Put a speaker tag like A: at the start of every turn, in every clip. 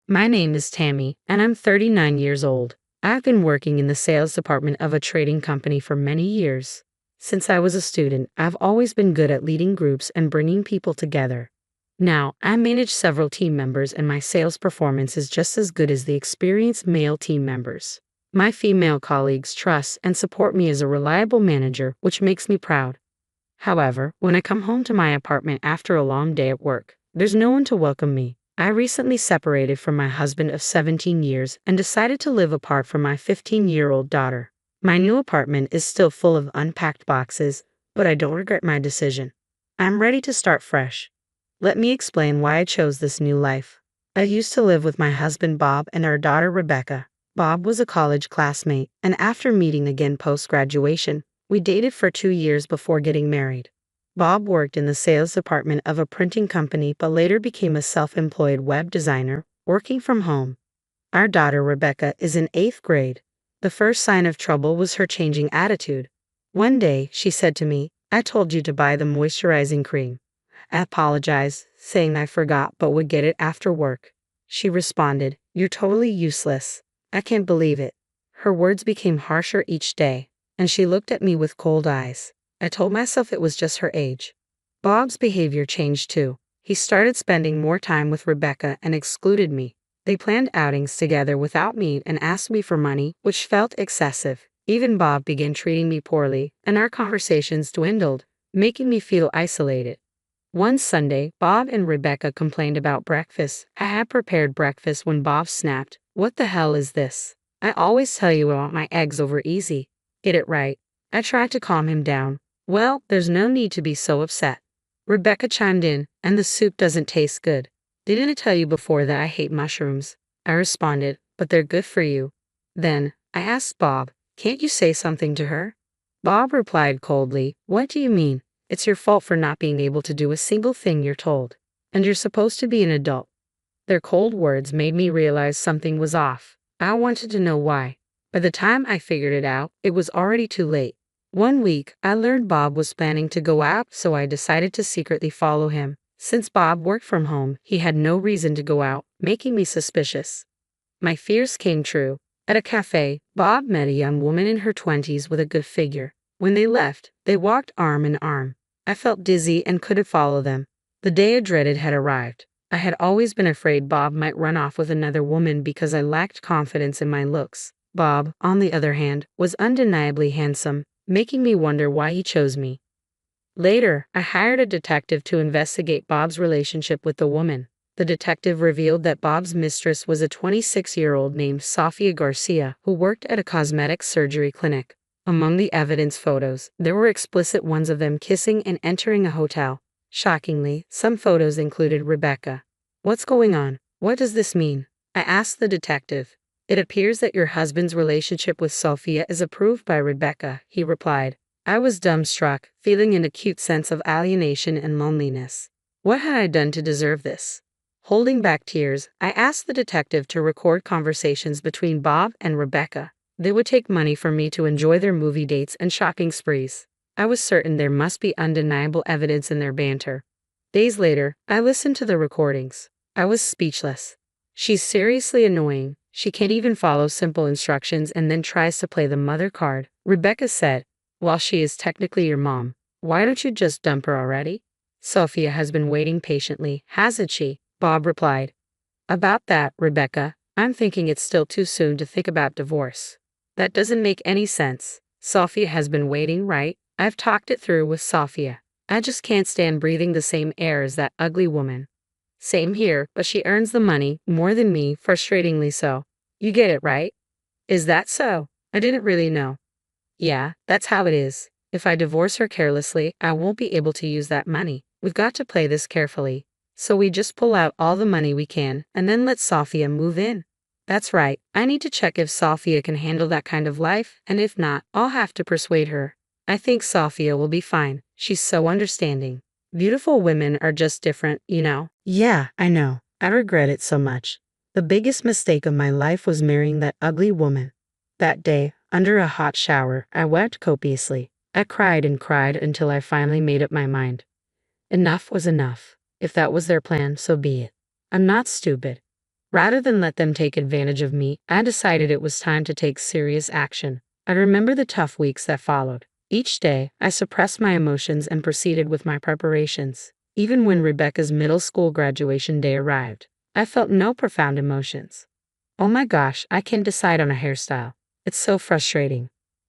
A: My name is Tammy, and I'm 39 years old. I've been working in the sales department of a trading company for many years. Since I was a student, I've always been good at leading groups and bringing people together. Now, I manage several team members, and my sales performance is just as good as the experienced male team members. My female colleagues trust and support me as a reliable manager, which makes me proud. However, when I come home to my apartment after a long day at work, there's no one to welcome me. I recently separated from my husband of 17 years and decided to live apart from my 15-year-old daughter. My new apartment is still full of unpacked boxes, but I don't regret my decision. I'm ready to start fresh. Let me explain why I chose this new life. I used to live with my husband Bob and our daughter Rebecca. Bob was a college classmate, and after meeting again post-graduation, we dated for 2 years before getting married. Bob worked in the sales department of a printing company but later became a self-employed web designer, working from home. Our daughter Rebecca is in 8th grade. The first sign of trouble was her changing attitude. One day, she said to me, "I told you to buy the moisturizing cream." I apologized, saying I forgot but would get it after work. She responded, "You're totally useless. I can't believe it." Her words became harsher each day, and she looked at me with cold eyes. I told myself it was just her age. Bob's behavior changed too. He started spending more time with Rebecca and excluded me. They planned outings together without me and asked me for money, which felt excessive. Even Bob began treating me poorly, and our conversations dwindled, making me feel isolated. One Sunday, Bob and Rebecca complained about breakfast. I had prepared breakfast when Bob snapped, "What the hell is this? I always tell you I want my eggs over easy. Get it right." I tried to calm him down. "Well, there's no need to be so upset." Rebecca chimed in, "And the soup doesn't taste good. Didn't I tell you before that I hate mushrooms?" I responded, "But they're good for you." Then, I asked Bob, "Can't you say something to her?" Bob replied coldly, "What do you mean? It's your fault for not being able to do a single thing you're told. And you're supposed to be an adult." Their cold words made me realize something was off. I wanted to know why. By the time I figured it out, it was already too late. One week, I learned Bob was planning to go out, so I decided to secretly follow him. Since Bob worked from home, he had no reason to go out, making me suspicious. My fears came true. At a cafe, Bob met a young woman in her 20s with a good figure. When they left, they walked arm in arm. I felt dizzy and couldn't follow them. The day I dreaded had arrived. I had always been afraid Bob might run off with another woman because I lacked confidence in my looks. Bob, on the other hand, was undeniably handsome, making me wonder why he chose me. Later, I hired a detective to investigate Bob's relationship with the woman. The detective revealed that Bob's mistress was a 26-year-old named Sofia Garcia who worked at a cosmetic surgery clinic. Among the evidence photos, there were explicit ones of them kissing and entering a hotel. Shockingly, some photos included Rebecca. "What's going on? What does this mean?" I asked the detective. "It appears that your husband's relationship with Sophia is approved by Rebecca," he replied. I was dumbstruck, feeling an acute sense of alienation and loneliness. What had I done to deserve this? Holding back tears, I asked the detective to record conversations between Bob and Rebecca. They would take money from me to enjoy their movie dates and shopping sprees. I was certain there must be undeniable evidence in their banter. Days later, I listened to the recordings. I was speechless. "She's seriously annoying. She can't even follow simple instructions and then tries to play the mother card," Rebecca said. "While she is technically your mom, why don't you just dump her already?" "Sophia has been waiting patiently, hasn't she?" Bob replied. "About that, Rebecca, I'm thinking it's still too soon to think about divorce." "That doesn't make any sense. Sophia has been waiting, right? I've talked it through with Sophia. I just can't stand breathing the same air as that ugly woman." "Same here, but she earns the money, more than me, frustratingly so. You get it, right?" "Is that so? I didn't really know." "Yeah, that's how it is. If I divorce her carelessly, I won't be able to use that money. We've got to play this carefully. So we just pull out all the money we can and then let Sophia move in." "That's right. I need to check if Sophia can handle that kind of life, and if not, I'll have to persuade her. I think Sophia will be fine. She's so understanding. Beautiful women are just different, you know." "Yeah, I know. I regret it so much. The biggest mistake of my life was marrying that ugly woman." That day, under a hot shower, I wept copiously. I cried and cried until I finally made up my mind. Enough was enough. If that was their plan, so be it. I'm not stupid. Rather than let them take advantage of me, I decided it was time to take serious action. I remember the tough weeks that followed. Each day, I suppressed my emotions and proceeded with my preparations. Even when Rebecca's middle school graduation day arrived, I felt no profound emotions. Oh my gosh, I can't decide on a hairstyle. It's so frustrating.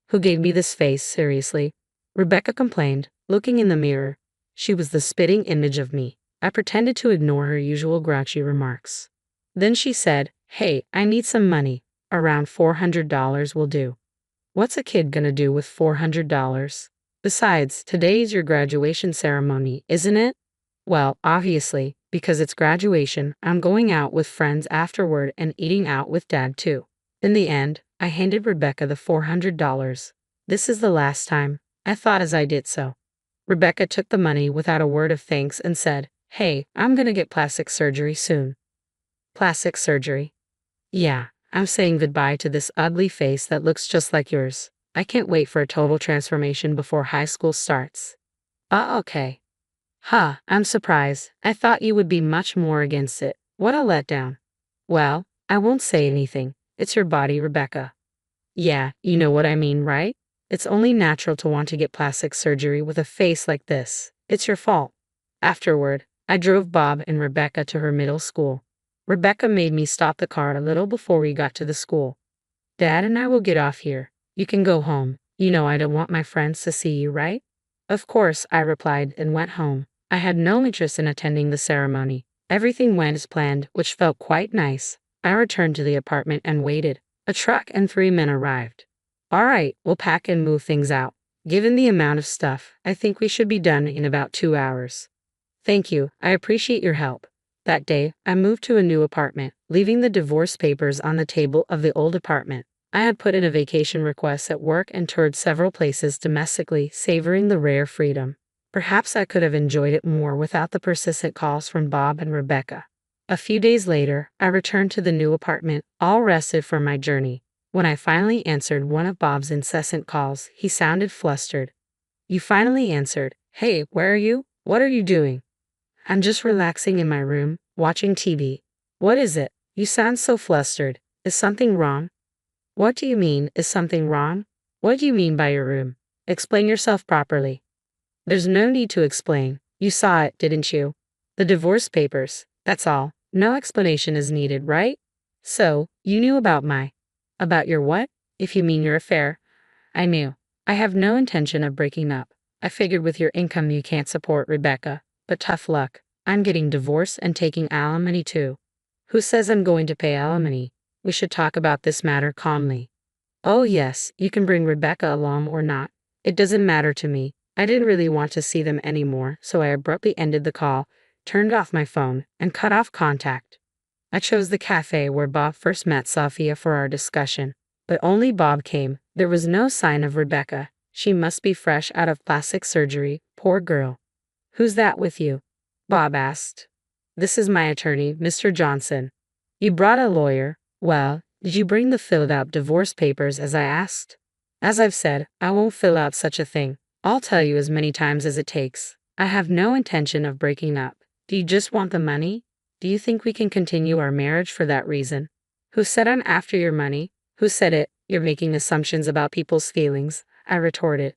A: Who gave me this face, seriously? Rebecca complained, looking in the mirror. She was the spitting image of me. I pretended to ignore her usual grouchy remarks. Then she said, "Hey, I need some money. Around $400 will do." What's a kid gonna do with $400? Besides, today's your graduation ceremony, isn't it? Well, obviously, because it's graduation, I'm going out with friends afterward and eating out with Dad too. In the end, I handed Rebecca the $400. This is the last time, I thought as I did so. Rebecca took the money without a word of thanks and said, "Hey, I'm gonna get plastic surgery soon." Plastic surgery? Yeah, I'm saying goodbye to this ugly face that looks just like yours. I can't wait for a total transformation before high school starts. Okay. Huh, I'm surprised. I thought you would be much more against it. What a letdown. Well, I won't say anything. It's your body, Rebecca. Yeah, you know what I mean, right? It's only natural to want to get plastic surgery with a face like this. It's your fault. Afterward, I drove Bob and Rebecca to her middle school. Rebecca made me stop the car a little before we got to the school. "Dad and I will get off here. You can go home. You know I don't want my friends to see you, right?" "Of course," I replied and went home. I had no interest in attending the ceremony. Everything went as planned, which felt quite nice. I returned to the apartment and waited. A truck and 3 men arrived. "All right, we'll pack and move things out. Given the amount of stuff, I think we should be done in about 2 hours." "Thank you, I appreciate your help." That day, I moved to a new apartment, leaving the divorce papers on the table of the old apartment. I had put in a vacation request at work and toured several places domestically, savoring the rare freedom. Perhaps I could have enjoyed it more without the persistent calls from Bob and Rebecca. A few days later, I returned to the new apartment, all rested from my journey. When I finally answered one of Bob's incessant calls, he sounded flustered. "You finally answered. Hey, where are you? What are you doing?" "I'm just relaxing in my room, watching TV." "What is it? You sound so flustered. Is something wrong?" "What do you mean, is something wrong? What do you mean by your room? Explain yourself properly." "There's no need to explain. You saw it, didn't you? The divorce papers, that's all. No explanation is needed, right? So, you knew about your what? If you mean your affair." "I knew. I have no intention of breaking up. I figured with your income you can't support Rebecca. But tough luck. I'm getting divorced and taking alimony too." "Who says I'm going to pay alimony? We should talk about this matter calmly." "Oh yes, you can bring Rebecca along or not. It doesn't matter to me. I didn't really want to see them anymore, so I abruptly ended the call, turned off my phone, and cut off contact. I chose the cafe where Bob first met Sophia for our discussion. But only Bob came. There was no sign of Rebecca. She must be fresh out of plastic surgery, poor girl. "Who's that with you?" Bob asked. "This is my attorney, Mr. Johnson." "You brought a lawyer. Well, did you bring the filled out divorce papers as I asked?" "As I've said, I won't fill out such a thing. I'll tell you as many times as it takes. I have no intention of breaking up. Do you just want the money? Do you think we can continue our marriage for that reason?" "Who said I'm after your money? Who said it? You're making assumptions about people's feelings," I retorted.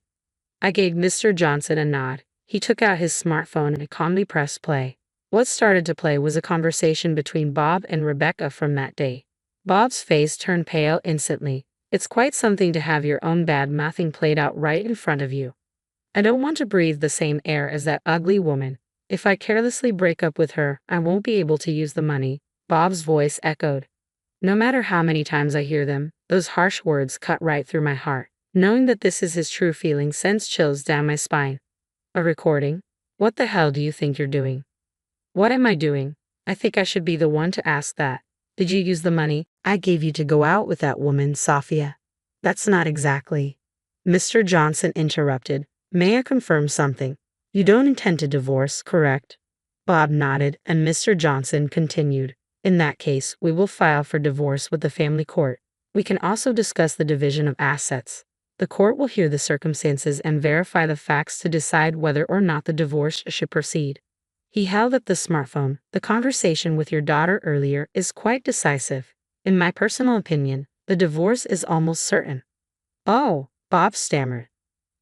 A: I gave Mr. Johnson a nod. He took out his smartphone and calmly pressed play. What started to play was a conversation between Bob and Rebecca from that day. Bob's face turned pale instantly. "It's quite something to have your own bad-mouthing played out right in front of you. I don't want to breathe the same air as that ugly woman. If I carelessly break up with her, I won't be able to use the money." Bob's voice echoed. No matter how many times I hear them, those harsh words cut right through my heart. Knowing that this is his true feeling sends chills down my spine. A recording? What the hell do you think you're doing? What am I doing? I think I should be the one to ask that. Did you use the money I gave you to go out with that woman, Sophia? That's not exactly. Mr. Johnson interrupted. May I confirm something? You don't intend to divorce, correct? Bob nodded, and Mr. Johnson continued. In that case, we will file for divorce with the family court. We can also discuss the division of assets. The court will hear the circumstances and verify the facts to decide whether or not the divorce should proceed. He held up the smartphone. The conversation with your daughter earlier is quite decisive. In my personal opinion, the divorce is almost certain. Oh, Bob stammered.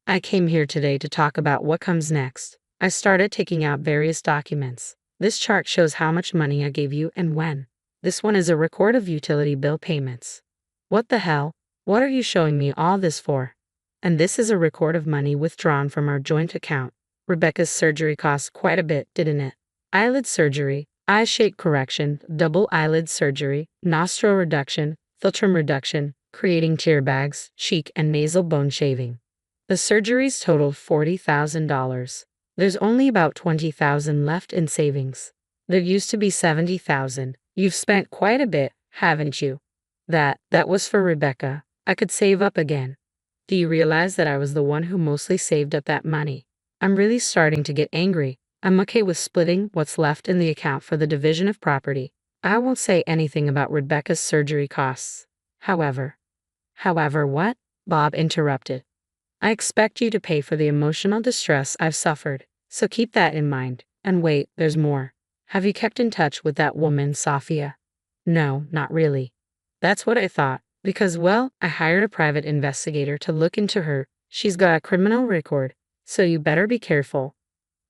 A: I came here today to talk about what comes next. I started taking out various documents. This chart shows how much money I gave you and when. This one is a record of utility bill payments. What the hell? What are you showing me all this for? And this is a record of money withdrawn from our joint account. Rebecca's surgery cost quite a bit, didn't it? Eyelid surgery, eye shape correction, double eyelid surgery, nostril reduction, philtrum reduction, creating tear bags, cheek and nasal bone shaving. The surgeries totaled $40,000. There's only about $20,000 left in savings. There used to be $70,000. You've spent quite a bit, haven't you? That was for Rebecca. I could save up again. Do you realize that I was the one who mostly saved up that money? I'm really starting to get angry. I'm okay with splitting what's left in the account for the division of property. I won't say anything about Rebecca's surgery costs. However what? Bob interrupted. I expect you to pay for the emotional distress I've suffered, so keep that in mind. And wait, there's more. Have you kept in touch with that woman, Sophia? No, not really. That's what I thought, because, well, I hired a private investigator to look into her. She's got a criminal record, so you better be careful.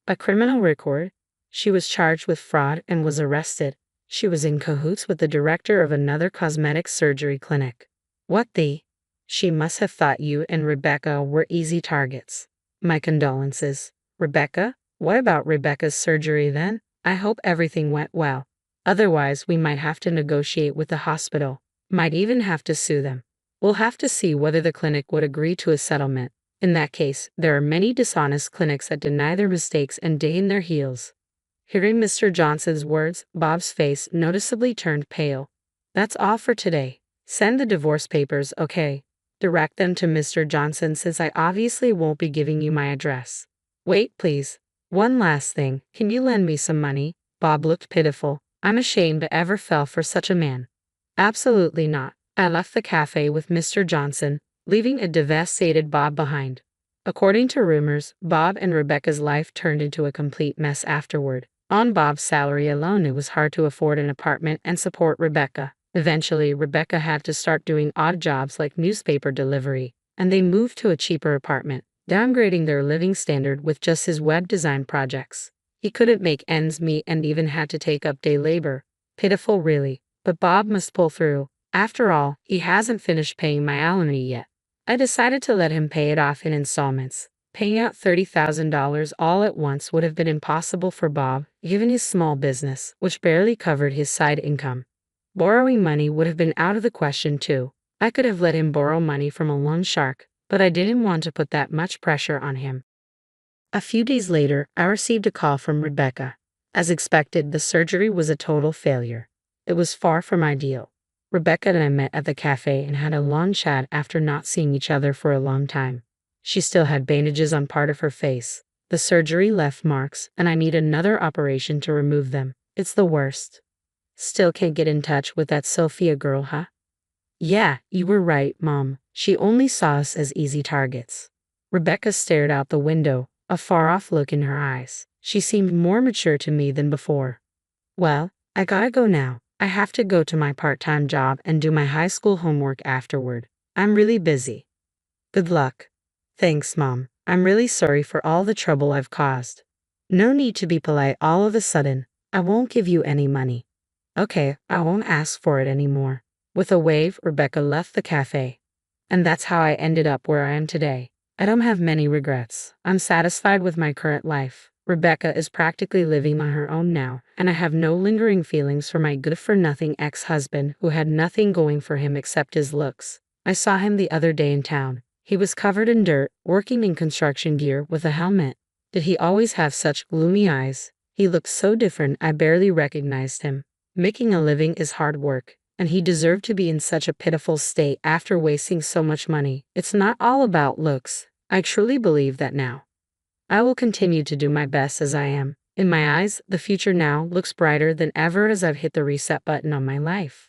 A: A criminal record? She was charged with fraud and was arrested. She was in cahoots with the director of another cosmetic surgery clinic. What the? She must have thought you and Rebecca were easy targets. My condolences. Rebecca? What about Rebecca's surgery then? I hope everything went well. Otherwise, we might have to negotiate with the hospital. Might even have to sue them. We'll have to see whether the clinic would agree to a settlement. In that case, there are many dishonest clinics that deny their mistakes and dig in their heels. Hearing Mr. Johnson's words, Bob's face noticeably turned pale. That's all for today. Send the divorce papers, okay? Direct them to Mr. Johnson since I obviously won't be giving you my address. Wait, please. One last thing. Can you lend me some money? Bob looked pitiful. I'm ashamed I ever fell for such a man. Absolutely not. I left the cafe with Mr. Johnson, leaving a devastated Bob behind. According to rumors, Bob and Rebecca's life turned into a complete mess afterward. On Bob's salary alone, it was hard to afford an apartment and support Rebecca. Eventually, Rebecca had to start doing odd jobs like newspaper delivery, and they moved to a cheaper apartment, downgrading their living standard with just his web design projects. He couldn't make ends meet and even had to take up day labor. Pitiful, really, but Bob must pull through. After all, he hasn't finished paying my alimony yet. I decided to let him pay it off in installments. Paying out $30,000 all at once would have been impossible for Bob, given his small business, which barely covered his side income. Borrowing money would have been out of the question too. I could have let him borrow money from a loan shark, but I didn't want to put that much pressure on him. A few days later, I received a call from Rebecca. As expected, the surgery was a total failure. It was far from ideal. Rebecca and I met at the cafe and had a long chat after not seeing each other for a long time. She still had bandages on part of her face. The surgery left marks, and I need another operation to remove them. It's the worst. Still can't get in touch with that Sophia girl, huh? Yeah, you were right, Mom. She only saw us as easy targets. Rebecca stared out the window, a far-off look in her eyes. She seemed more mature to me than before. Well, I gotta go now. I have to go to my part-time job and do my high school homework afterward. I'm really busy. Good luck. Thanks, Mom. I'm really sorry for all the trouble I've caused. No need to be polite all of a sudden. I won't give you any money. Okay, I won't ask for it anymore. With a wave, Rebecca left the cafe. And that's how I ended up where I am today. I don't have many regrets. I'm satisfied with my current life. Rebecca is practically living on her own now, and I have no lingering feelings for my good-for-nothing ex-husband who had nothing going for him except his looks. I saw him the other day in town. He was covered in dirt, working in construction gear with a helmet. Did he always have such gloomy eyes? He looked so different I barely recognized him. Making a living is hard work, and he deserved to be in such a pitiful state after wasting so much money. It's not all about looks. I truly believe that now. I will continue to do my best as I am. In my eyes, the future now looks brighter than ever as I've hit the reset button on my life.